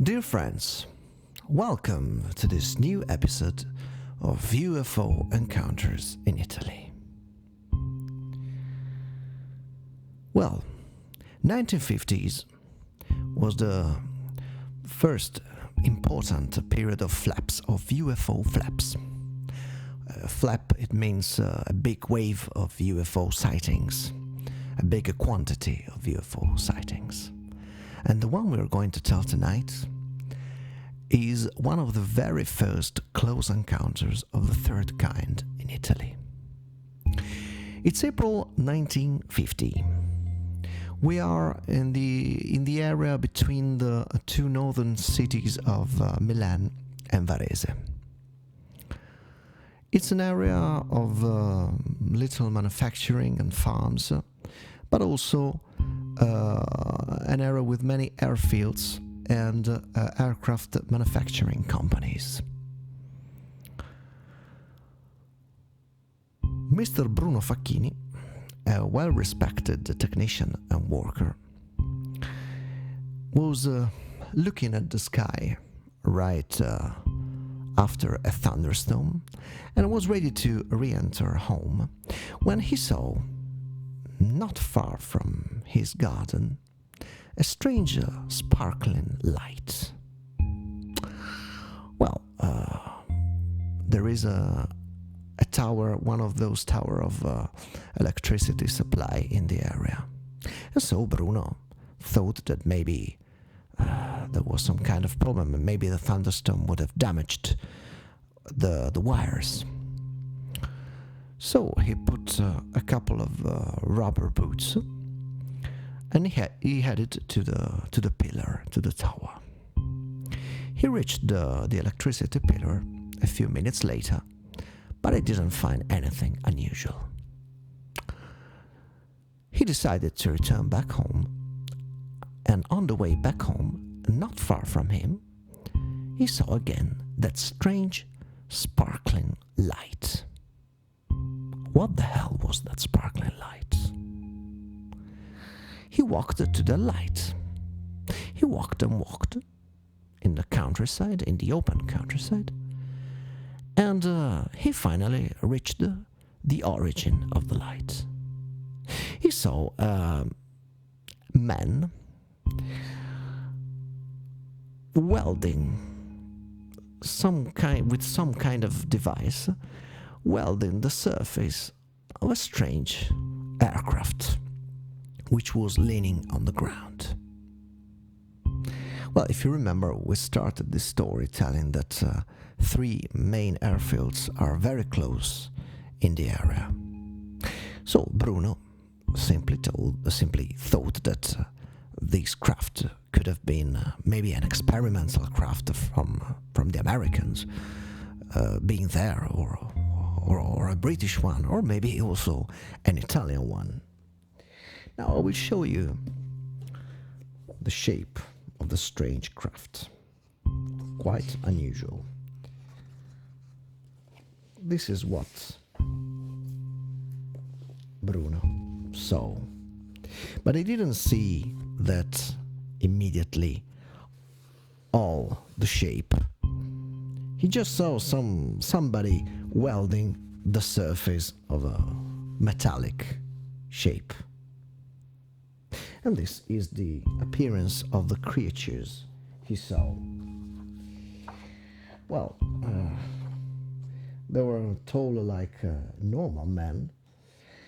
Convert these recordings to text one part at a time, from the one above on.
Dear friends, welcome to this new episode of UFO Encounters in Italy. Well, 1950s was the first important period of flaps, of UFO flaps. Flap, it means a big wave of UFO sightings, a bigger quantity of UFO sightings. And the one we're going to tell tonight is one of the very first close encounters of the third kind in Italy. It's April 1950. We are in the area between the two northern cities of Milan and Varese. It's an area of little manufacturing and farms, but also an area with many airfields and aircraft manufacturing companies. Mr. Bruno Facchini, a well-respected technician and worker, was looking at the sky right after a thunderstorm and was ready to re-enter home when he saw, not far from his garden, a strange sparkling light. Well, there is a tower, one of those tower of electricity supply in the area. And so Bruno thought that maybe there was some kind of problem and maybe the thunderstorm would have damaged the wires. So he put a couple of rubber boots and he headed to the pillar, to the tower. He reached the electricity pillar a few minutes later, but he didn't find anything unusual. He decided to return back home, and on the way back home, not far from him, he saw again that strange, sparkling light. What the hell was that sparkling light? He walked to the light. He walked and walked in the countryside, in the open countryside, and he finally reached the origin of the light. He saw a man welding with some kind of device, welding the surface of a strange aircraft which was leaning on the ground. Well, if you remember, we started this story telling that three main airfields are very close in the area. So Bruno simply thought that this craft could have been maybe an experimental craft from the Americans being there, or a British one, or maybe also an Italian one. Now I will show you the shape of the strange craft. Quite unusual. This is what Bruno saw. But he didn't see that immediately all the shape. He just saw somebody welding the surface of a metallic shape. And this is the appearance of the creatures he saw. Well, they were tall like normal men,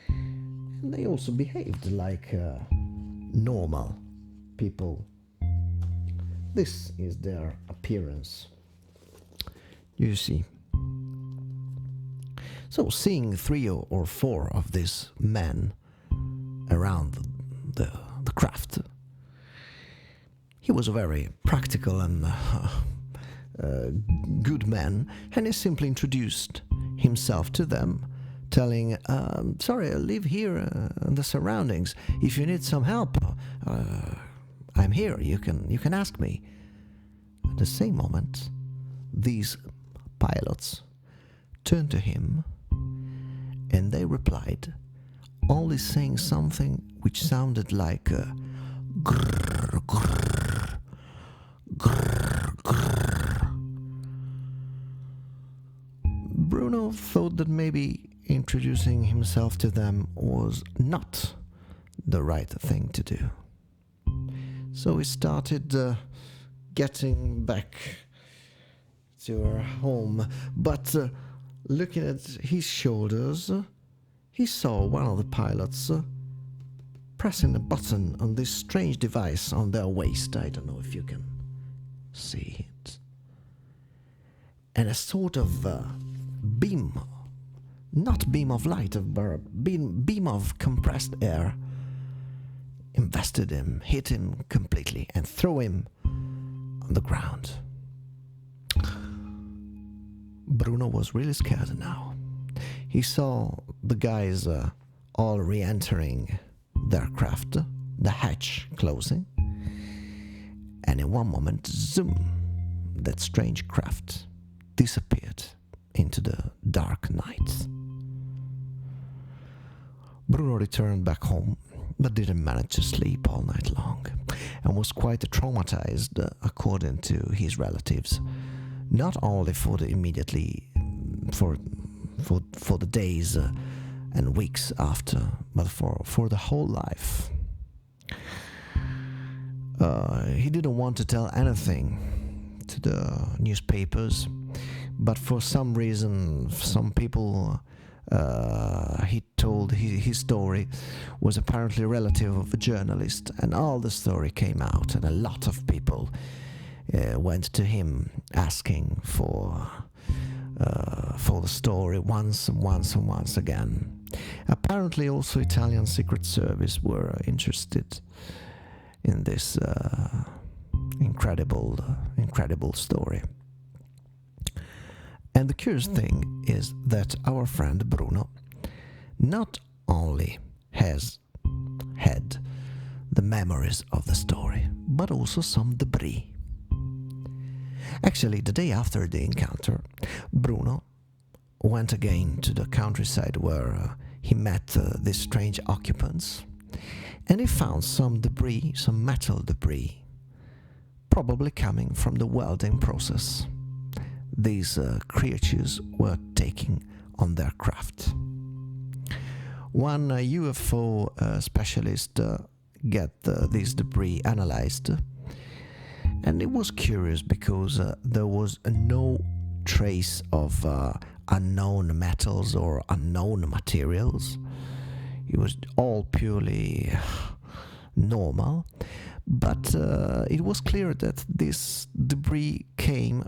and they also behaved like normal people. This is their appearance. You see. So seeing three or four of these men around the craft, he was a very practical and good man, and he simply introduced himself to them, telling, sorry, I live here in the surroundings. If you need some help, I'm here, you can ask me. At the same moment, these pilots turned to him and they replied, only saying something which sounded like grrr, grrr, grrr. that maybe introducing himself to them was not the right thing to do. So he started getting back to her home, but looking at his shoulders, he saw one of the pilots pressing a button on this strange device on their waist. I don't know if you can see it. And a sort of beam, not beam of light, but beam of compressed air, invested him, hit him completely, and threw him on the ground. Bruno was really scared now. He saw the guys all re-entering their craft, the hatch closing, and in one moment, zoom, that strange craft disappeared into the dark night. Bruno returned back home, but didn't manage to sleep all night long, and was quite traumatized, according to his relatives, not only for the immediately for the days and weeks after, but for the whole life. He didn't want to tell anything to the newspapers, but for some reason, some people he told his story was apparently a relative of a journalist, and all the story came out, and a lot of people went to him asking for the story once again. Apparently also Italian Secret Service were interested in this incredible story. And the curious thing is that our friend Bruno not only has had the memories of the story, but also some debris. Actually, the day after the encounter, Bruno went again to the countryside where he met these strange occupants, and he found some debris, some metal debris, probably coming from the welding process these creatures were taking on their craft. One UFO specialist got these debris analyzed, and it was curious because there was no trace of unknown metals or unknown materials. It was all purely normal, but it was clear that this debris came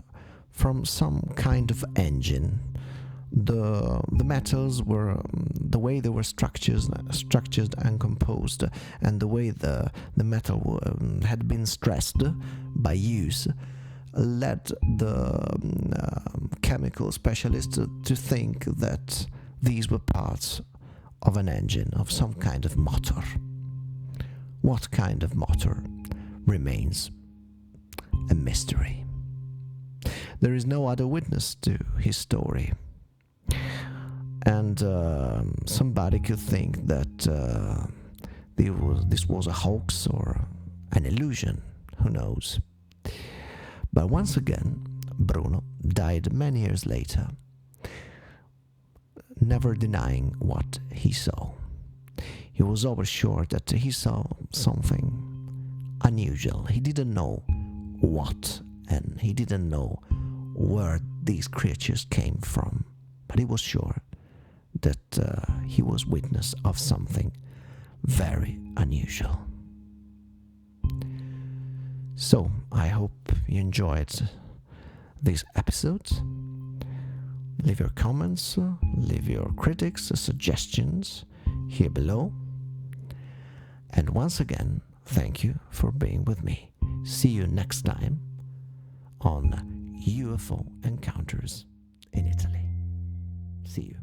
from some kind of engine. The metals were the way they were structured and composed, and the way the metal had been stressed by use, led the chemical specialist to think that these were parts of an engine, of some kind of motor. What kind of motor remains a mystery. There is no other witness to his story, and somebody could think that this was a hoax or an illusion, who knows. But once again, Bruno died many years later, never denying what he saw. He was always sure that he saw something unusual. He didn't know what, and he didn't know where these creatures came from, but he was sure that he was witness of something very unusual. So, I hope you enjoyed this episode. Leave your comments, leave your critics, suggestions here below. And once again, thank you for being with me. See you next time on UFO Encounters in Italy. See you.